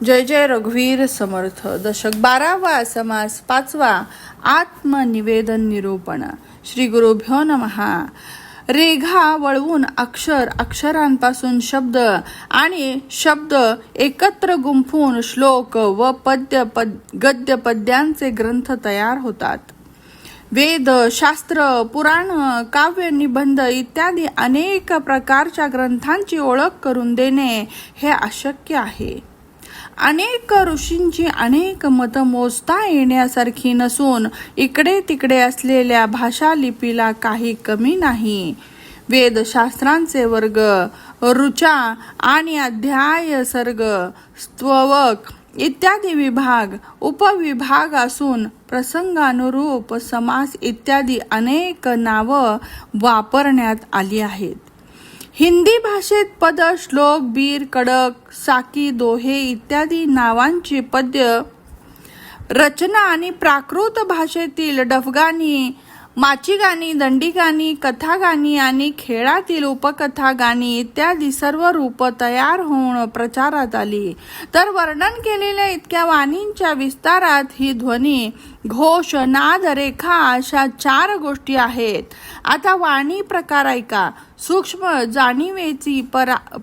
जय जय रघुवीर समर्थ. दशक 12वा. समास 5वा. आत्मनिवेदन निरूपण. श्री गुरुभ्यो नमः. रेघा वळवून अक्षर, अक्षरांपासून शब्द आणि शब्द एकत्र गुंफून श्लोक व गद्य पद्यांचे ग्रंथ तयार होतात. वेद, शास्त्र, पुराण, काव्य, निबंध इत्यादी अनेक प्रकारच्या ग्रंथांची ओळख करून देणे हे अशक्य आहे. अनेक ऋषींची अनेक मतं मोजता येण्यासारखी नसून इकडे तिकडे असलेल्या भाषा लिपीला काही कमी नाही. वेदशास्त्रांचे वर्ग, ऋचा आणि अध्याय, सर्ग, स्तवक इत्यादी विभाग, उपविभाग असून प्रसंगानुरूप समास इत्यादी अनेक नावं वापरण्यात आली आहेत. हिंदी भाषेत पद, श्लोक, बीर, कडक, साकी, दोहे इत्यादी नावांची पद्य रचना आणि प्राकृत भाषेतील डफगाणी, माचिगाणी, दंडिगाणी, कथागाणी आणि खेळातील उपकथा गाणी इत्यादी सर्व रूप तयार होऊन प्रचारात आली. तर वर्णन केलेल्या इतक्या वाणींच्या विस्तारात ही ध्वनी, घोष, नाद, रेखा अशा 4 गोष्टी आहेत. आता वाणी प्रकार ऐका. सूक्ष्म जाणीवेची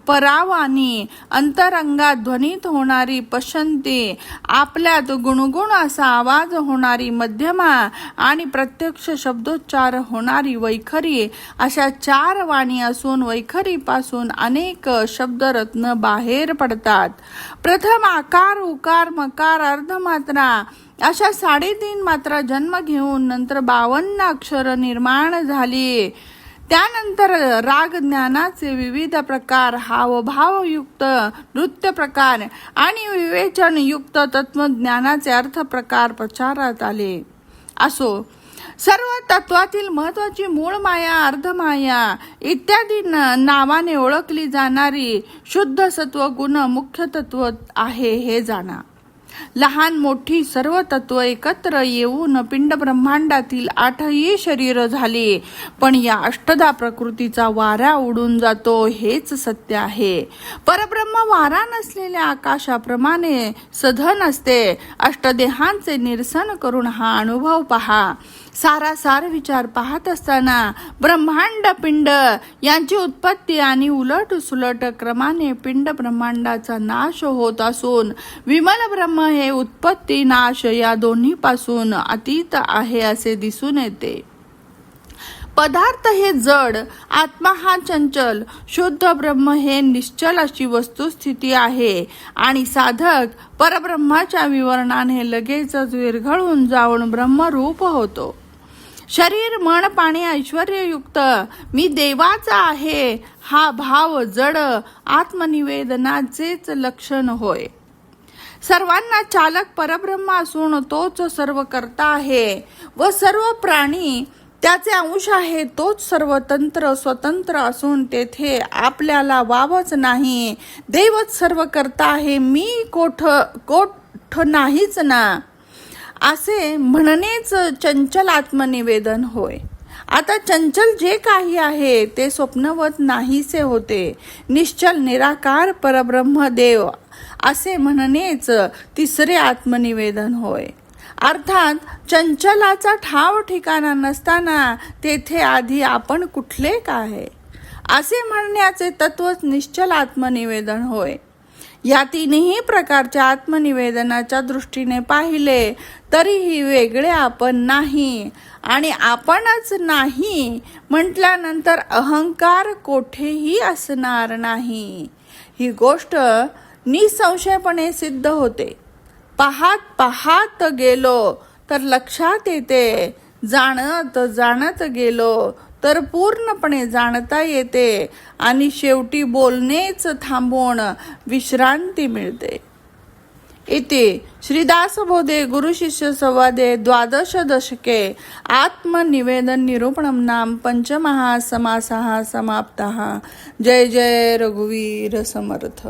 परावाणी, अंतरंगात ध्वनीत होणारी पश्यंती, आपल्यात गुणगुण असा आवाज होणारी मध्यमा आणि प्रत्यक्ष शब्दोच्चार होणारी वैखरी अशा 4 वाणी असून वैखरीपासून अनेक शब्दरत्न बाहेर पडतात. प्रथम आकार, उकार, मकार, अर्धमात्रा अशा 3.5 मात्रा जन्म घेऊन नंतर 52 अक्षर निर्माण झाली. त्यानंतर राग ज्ञानाचे विविध प्रकार, हावभावयुक्त नृत्य प्रकार आणि विवेचनयुक्त तत्वज्ञानाचे अर्थ प्रकार प्रचारात आले. असो, सर्व तत्वातील महत्वाची मूळ माया, अर्धमाया इत्यादी नावाने ओळखली जाणारी शुद्ध सत्व गुण मुख्य तत्व आहे हे जाणा. लहान मोठी सर्व तत्व एकत्र येऊन पिंड ब्रह्मांडातील 8ही शरीर झाली. पण या अष्टधा प्रकृतीचा वारा उडून जातो हेच सत्य आहे. परब्रह्म वारा नसलेल्या आकाशाप्रमाणे सधन असते. अष्टदेहांचे निरसन करून हा अनुभव पहा. सारासार विचार पाहत असताना ब्रह्मांड, पिंड यांची उत्पत्ती आणि उलट सुलट क्रमाने पिंड ब्रह्मांडाचा नाश होत असून विमल ब्रह्म हे उत्पत्ती नाश या दोन्हीपासून अतीत आहे असे दिसून येते. पदार्थ हे जड, आत्मा हा चंचल, शुद्ध ब्रह्म हे निश्चल अशी वस्तुस्थिती आहे आणि साधक परब्रह्माच्या विवरणाने लगेचच विरघळून जाऊन ब्रह्मरूप होतो. शरीर, मन, पाणी ऐश्वर्ययुक्त मी देवाचा आहे हा भाव जड आत्मनिवेदनाचेच लक्षण होय. सर्वांना चालक परब्रह्म असून तोच सर्व करता आहे व सर्व प्राणी त्याचे अंश आहे. तोच सर्वतंत्र स्वतंत्र असून तेथे आपल्याला वावच नाही. देवच सर्व करता आहे, मी कोठ नाहीच ना असे म्हणणेच चंचल आत्मनिवेदन होय. आता चंचल जे काही आहे ते स्वप्नवत नाहीसे होते. निश्चल निराकार परब्रह्म देव असे म्हणणेच तिसरे आत्मनिवेदन होय. अर्थात चंचलाचा ठाव ठिकाणा नसताना तेथे आधी आपण कुठले काय असे म्हणण्याचे तत्वच निश्चल आत्मनिवेदन होय. या 3ही प्रकारच्या आत्मनिवेदनाच्या दृष्टीने पाहिले तरीही वेगळे आपण नाही आणि आपणच नाही म्हटल्यानंतर अहंकार कोठेही असणार नाही ही गोष्ट निसंशयपणे सिद्ध होते. पाहत गेलो तर लक्षात येते, जाणत गेलो तर पूर्णपणे जाणता येते आणि शेवटी बोलणेच थांबवून विश्रांती मिळते. इति श्रीदासबोधे गुरुशिष्य संवादे 12 दशके आत्मनिवेदन निरूपणं नाम 5मः समासः समाप्तः. जय जय रघुवीर समर्थ.